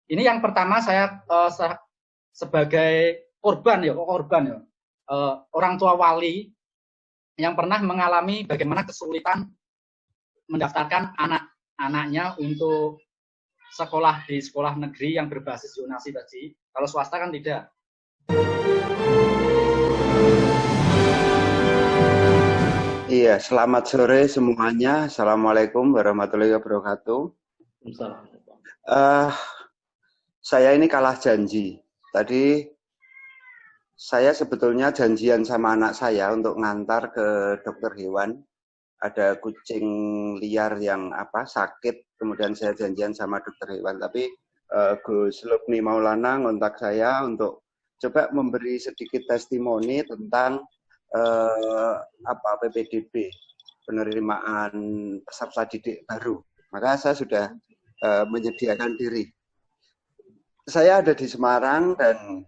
Ini yang pertama saya sebagai korban orang tua wali yang pernah mengalami bagaimana kesulitan mendaftarkan anak-anaknya untuk sekolah di sekolah negeri yang berbasis zonasi tadi. Kalau swasta kan tidak. Iya, selamat sore semuanya. Assalamualaikum warahmatullahi wabarakatuh. Uh, saya ini kalah janji. Tadi saya sebetulnya janjian sama anak saya untuk ngantar ke dokter hewan. Ada kucing liar yang sakit, kemudian saya janjian sama dokter hewan. Tapi Gus Lukni Maulana ngontak saya untuk coba memberi sedikit testimoni tentang PPDB, penerimaan peserta didik baru. Maka saya sudah menyediakan diri. Saya ada di Semarang dan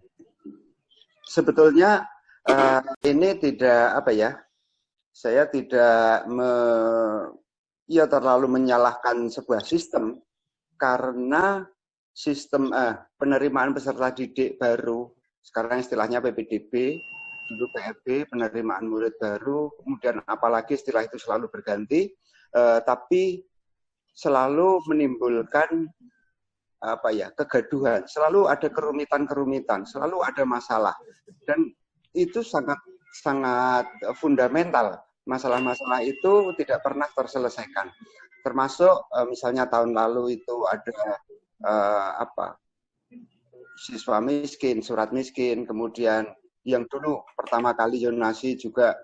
sebetulnya ini tidak saya tidak terlalu menyalahkan sebuah sistem, karena sistem penerimaan peserta didik baru, sekarang istilahnya PPDB, dulu PRB, penerimaan murid baru, kemudian apalagi istilah itu selalu berganti, tapi selalu menimbulkan kegaduhan, selalu ada kerumitan-kerumitan, selalu ada masalah, dan itu sangat fundamental. Masalah-masalah itu tidak pernah terselesaikan. Termasuk misalnya tahun lalu itu ada siswa miskin, surat miskin, kemudian yang dulu pertama kali zonasi juga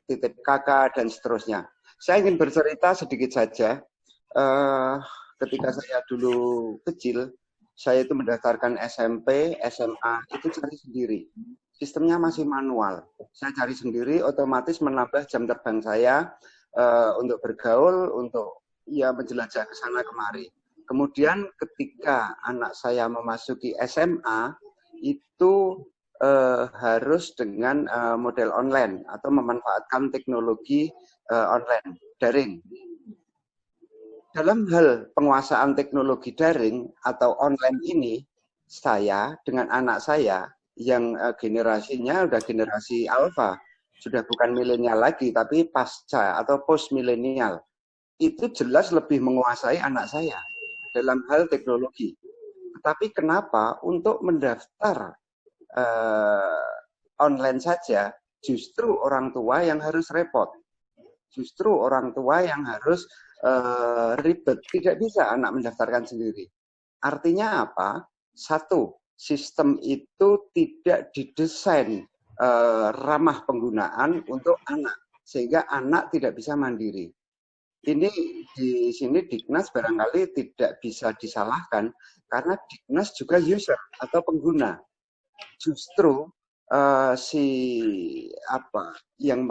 titip kakak dan seterusnya. Saya ingin bercerita sedikit saja. Ketika saya dulu kecil, saya itu mendaftarkan SMP, SMA, itu cari sendiri. Sistemnya masih manual. Saya cari sendiri, otomatis menambah jam terbang saya untuk bergaul, untuk menjelajah ke sana kemari. Kemudian ketika anak saya memasuki SMA, itu harus dengan model online atau memanfaatkan teknologi online, daring. Dalam hal penguasaan teknologi daring atau online ini, saya dengan anak saya yang generasinya udah generasi alfa, sudah bukan milenial lagi, tapi pasca atau post milenial, itu jelas lebih menguasai anak saya dalam hal teknologi. Tetapi kenapa untuk mendaftar online saja justru orang tua yang harus repot, justru orang tua yang harus ribet, tidak bisa anak mendaftarkan sendiri. Artinya apa? Satu, sistem itu tidak didesain ramah penggunaan untuk anak, sehingga anak tidak bisa mandiri. Ini di sini Dignas barangkali tidak bisa disalahkan, karena Dignas juga user atau pengguna. Justru yang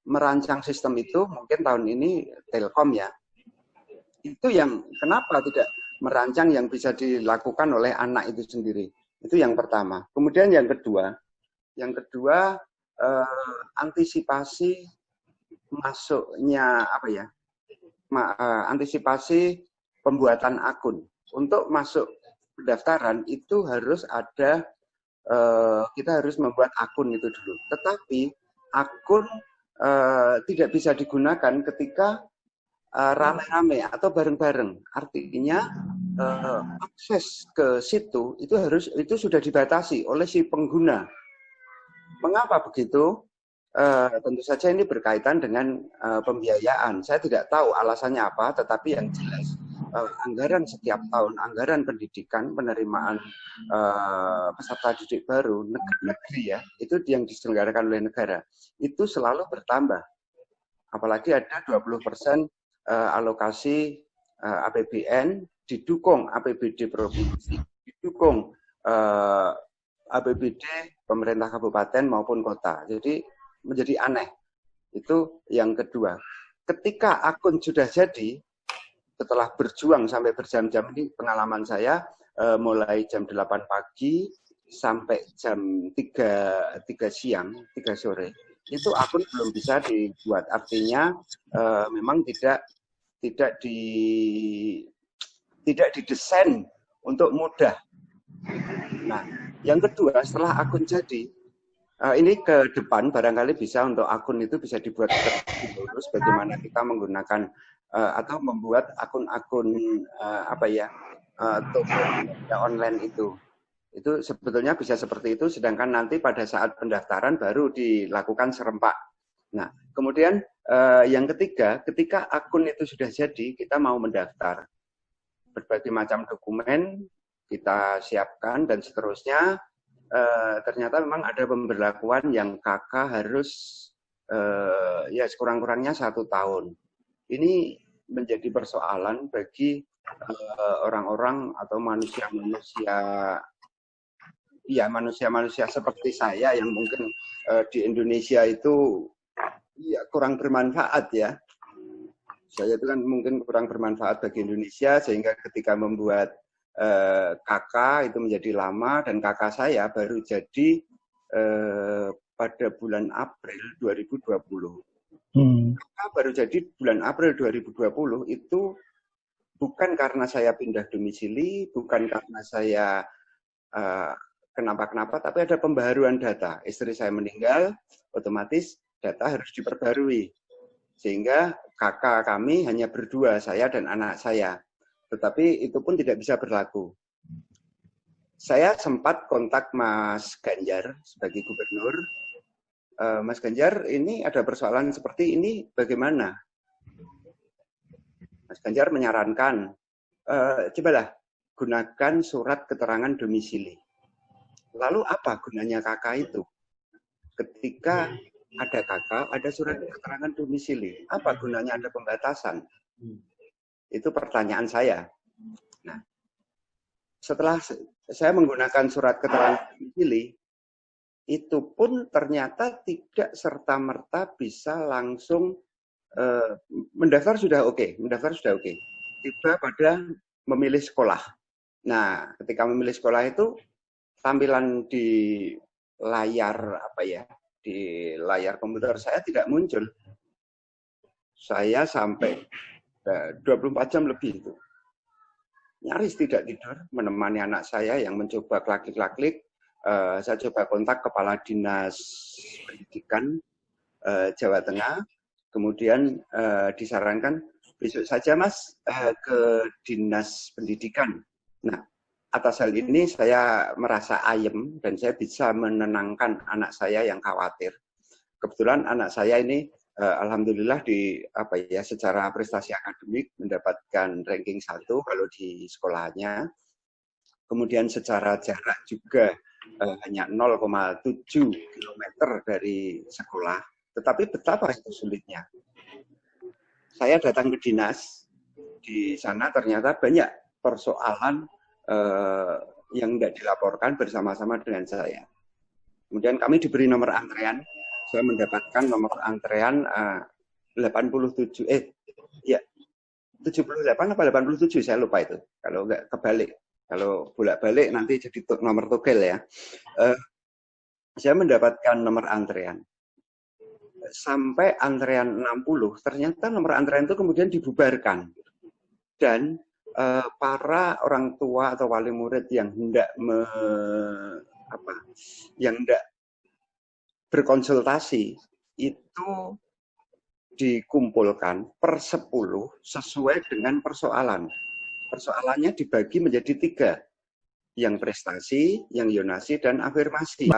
merancang sistem itu mungkin tahun ini Telkom ya. Itu yang kenapa tidak merancang yang bisa dilakukan oleh anak itu sendiri. Itu yang pertama. Kemudian yang kedua antisipasi masuknya antisipasi pembuatan akun. Untuk masuk pendaftaran itu harus ada kita harus membuat akun itu dulu. Tetapi akun tidak bisa digunakan ketika rame-rame atau bareng-bareng. Artinya akses ke situ itu sudah dibatasi oleh si pengguna. Mengapa begitu? Tentu saja ini berkaitan dengan pembiayaan. Saya tidak tahu alasannya apa, tetapi yang jelas anggaran setiap tahun, anggaran pendidikan, penerimaan peserta didik baru negeri ya, itu yang diselenggarakan oleh negara, itu selalu bertambah. Apalagi ada 20% alokasi APBN, didukung APBD provinsi, didukung APBD pemerintah kabupaten maupun kota. Jadi menjadi aneh. Itu yang kedua. Ketika akun sudah jadi, setelah berjuang sampai berjam-jam, ini pengalaman saya, mulai jam 8 pagi sampai jam 3 siang, 3 sore, itu akun belum bisa dibuat. Artinya memang tidak tidak didesain untuk mudah. Nah, yang kedua setelah akun jadi, ini ke depan barangkali bisa untuk akun itu bisa dibuat terus bagaimana kita menggunakan atau membuat akun-akun toko online itu. Itu sebetulnya bisa seperti itu, sedangkan nanti pada saat pendaftaran baru dilakukan serempak. Nah, kemudian yang ketiga, ketika akun itu sudah jadi, kita mau mendaftar. Berbagai macam dokumen kita siapkan dan seterusnya. Ternyata memang ada pemberlakuan yang kakak harus ya sekurang-kurangnya 1 tahun. Ini menjadi persoalan bagi orang-orang atau manusia seperti saya yang mungkin di Indonesia itu ya kurang bermanfaat ya. Saya itu kan mungkin kurang bermanfaat bagi Indonesia sehingga ketika membuat kakak itu menjadi lama dan kakak saya baru jadi pada bulan April 2020. Kakak baru jadi bulan April 2020 itu bukan karena saya pindah domisili, bukan karena saya kenapa-kenapa, tapi ada pembaharuan data. Istri saya meninggal, otomatis data harus diperbarui. Sehingga kakak kami hanya berdua, saya dan anak saya. Tetapi itu pun tidak bisa berlaku. Saya sempat kontak Mas Ganjar sebagai gubernur. Mas Ganjar, ini ada persoalan seperti ini, bagaimana? Mas Ganjar menyarankan, cobalah gunakan surat keterangan domisili. Lalu apa gunanya kakak itu? Ketika ada kakak, ada surat keterangan domisili. Apa gunanya ada pembatasan? Itu pertanyaan saya. Nah, setelah saya menggunakan surat keterangan domisili, itu pun ternyata tidak serta-merta bisa langsung mendaftar sudah oke. Tiba pada memilih sekolah. Nah, ketika memilih sekolah itu tampilan di layar di layar komputer saya tidak muncul. Saya sampai 24 jam lebih itu. Nyaris tidak tidur menemani anak saya yang mencoba klik-klik. Saya coba kontak Kepala Dinas Pendidikan Jawa Tengah. Kemudian disarankan besok saja Mas ke Dinas Pendidikan. Nah, atas hal ini saya merasa ayem dan saya bisa menenangkan anak saya yang khawatir. Kebetulan anak saya ini alhamdulillah secara prestasi akademik mendapatkan ranking 1 kalau di sekolahnya. Kemudian secara jarak juga hanya 0,7 km dari sekolah. Tetapi betapa itu sulitnya. Saya datang ke dinas, di sana ternyata banyak persoalan yang tidak dilaporkan bersama-sama dengan saya. Kemudian kami diberi nomor antrean. Saya mendapatkan nomor antrean 78 apa 87 saya lupa itu. Kalau enggak kebalik. Kalau bolak-balik nanti jadi nomor togel ya. Saya mendapatkan nomor antrean. Sampai antrean 60, ternyata nomor antrean itu kemudian dibubarkan. Dan para orang tua atau wali murid yang hendak berkonsultasi itu dikumpulkan per 10 sesuai dengan persoalan. Persoalannya dibagi menjadi 3. Yang prestasi, yang yonasi, dan afirmasi.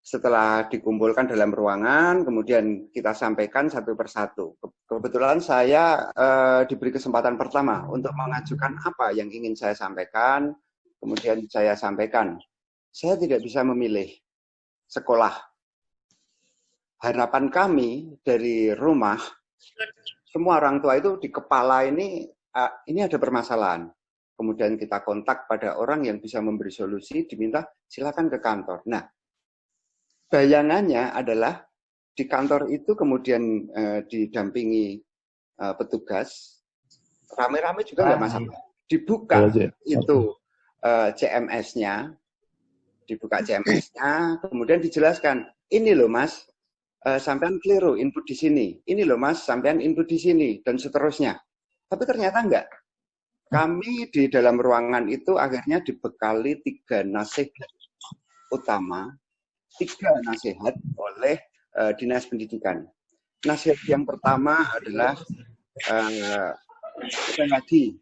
Setelah dikumpulkan dalam ruangan, kemudian kita sampaikan satu persatu. Kebetulan saya diberi kesempatan pertama untuk mengajukan apa yang ingin saya sampaikan, kemudian saya sampaikan. Saya tidak bisa memilih sekolah. Harapan kami dari rumah, semua orang tua itu di kepala ini ada permasalahan. Kemudian kita kontak pada orang yang bisa memberi solusi, diminta silakan ke kantor. Nah, bayangannya adalah di kantor itu kemudian didampingi petugas, rame-rame juga nggak masalah. Dibuka itu CMS-nya, kemudian dijelaskan, ini loh Mas, sampean keliru input di sini, ini loh Mas, sampean input di sini, dan seterusnya. Tapi ternyata enggak. Kami di dalam ruangan itu akhirnya dibekali 3 nasihat utama, 3 nasihat oleh Dinas Pendidikan. Nasihat yang pertama adalah lagi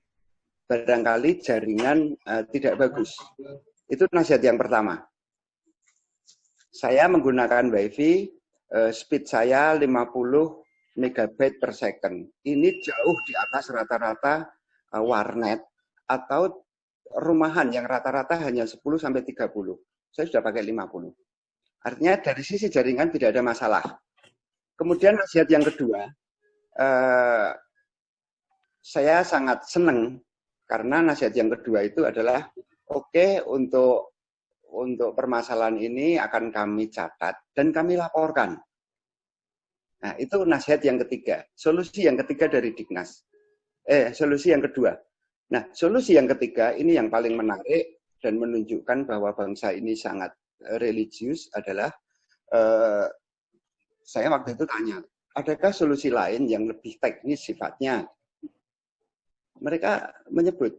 barangkali jaringan tidak bagus. Itu nasihat yang pertama. Saya menggunakan WiFi, speed saya 50 megabyte per second. Ini jauh di atas rata-rata warnet atau rumahan yang rata-rata hanya 10 sampai 30. Saya sudah pakai 50. Artinya dari sisi jaringan tidak ada masalah. Kemudian nasihat yang kedua, saya sangat senang karena nasihat yang kedua itu adalah oke, untuk permasalahan ini akan kami catat dan kami laporkan. Nah, itu nasihat yang ketiga. Solusi yang ketiga dari Dignas. Solusi yang kedua. Nah, solusi yang ketiga ini yang paling menarik dan menunjukkan bahwa bangsa ini sangat religius adalah saya waktu itu tanya, adakah solusi lain yang lebih teknis sifatnya? Mereka menyebut,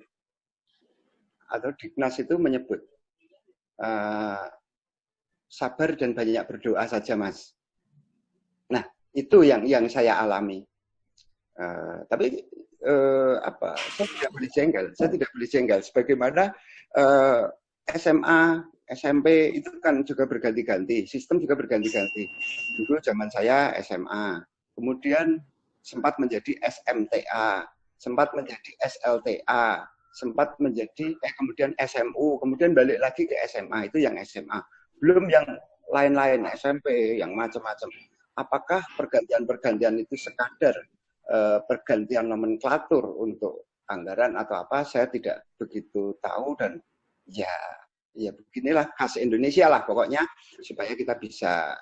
atau Dignas itu menyebut, sabar dan banyak berdoa saja, Mas. Nah, itu yang saya alami. Tapi saya tidak boleh jengkel. Saya tidak boleh jengkel. Sebagaimana SMA, SMP itu kan juga berganti-ganti. Sistem juga berganti-ganti. Dulu zaman saya SMA. Kemudian sempat menjadi SMTA. Sempat menjadi SLTA. Sempat menjadi, kemudian SMU. Kemudian balik lagi ke SMA. Itu yang SMA. Belum yang lain-lain, SMP, yang macam-macam. Apakah pergantian-pergantian itu sekadar pergantian nomenklatur untuk anggaran atau apa, saya tidak begitu tahu, dan ya beginilah khas Indonesia lah pokoknya, supaya kita bisa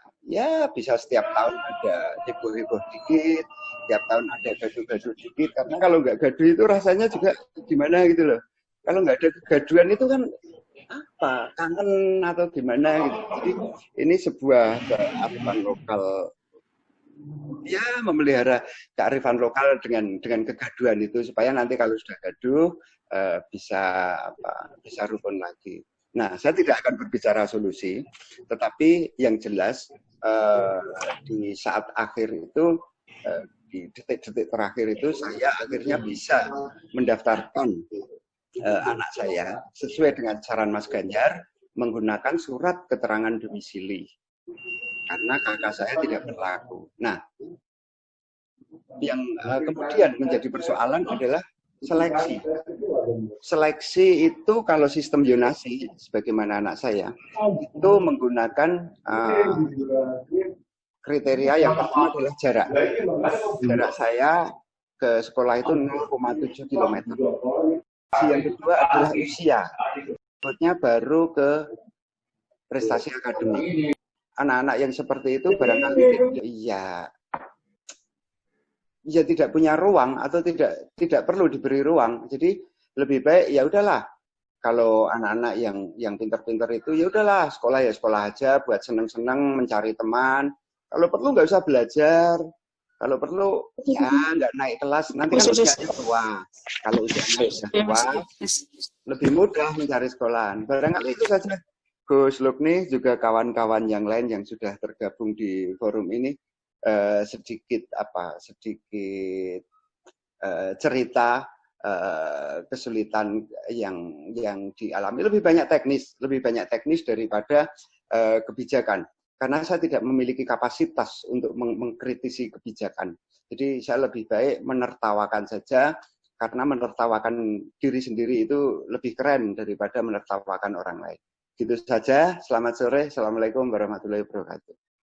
setiap tahun ada heboh-heboh dikit, setiap tahun ada gaduh-gaduh dikit, karena kalau nggak gaduh itu rasanya juga gimana gitu loh. Kalau nggak ada kegaduhan itu kan apa, kangen atau gimana gitu. Jadi ini sebuah kearifan lokal, ya memelihara kearifan lokal dengan kegaduhan itu, supaya nanti kalau sudah gaduh bisa rukun lagi. Nah, saya tidak akan berbicara solusi, tetapi yang jelas di saat akhir itu, di detik-detik terakhir itu, saya akhirnya bisa mendaftarkan anak saya sesuai dengan saran Mas Ganjar menggunakan surat keterangan domisili. Karena kakak saya tidak berlaku. Nah, yang kemudian menjadi persoalan adalah seleksi. Seleksi itu kalau sistem zonasi, sebagaimana anak saya, itu menggunakan kriteria yang pertama adalah jarak. Jarak saya ke sekolah itu 0,7 km. Yang kedua adalah usia. Berikutnya baru ke prestasi akademik. Anak-anak yang seperti itu barangkali tidak punya ruang atau tidak perlu diberi ruang. Jadi lebih baik ya udahlah, kalau anak-anak yang pintar-pintar itu ya udahlah, sekolah ya sekolah aja buat seneng-seneng mencari teman. Kalau perlu nggak usah belajar. Kalau perlu ya nggak naik kelas, nanti kan usianya tua. Kalau usianya sudah tua, lebih mudah mencari sekolahan. Barangkali itu saja. Gus Lukni juga kawan-kawan yang lain yang sudah tergabung di forum ini, sedikit cerita kesulitan yang dialami, lebih banyak teknis daripada kebijakan, karena saya tidak memiliki kapasitas untuk mengkritisi kebijakan. Jadi saya lebih baik menertawakan saja, karena menertawakan diri sendiri itu lebih keren daripada menertawakan orang lain. Gitu saja. Selamat sore. Assalamualaikum warahmatullahi wabarakatuh.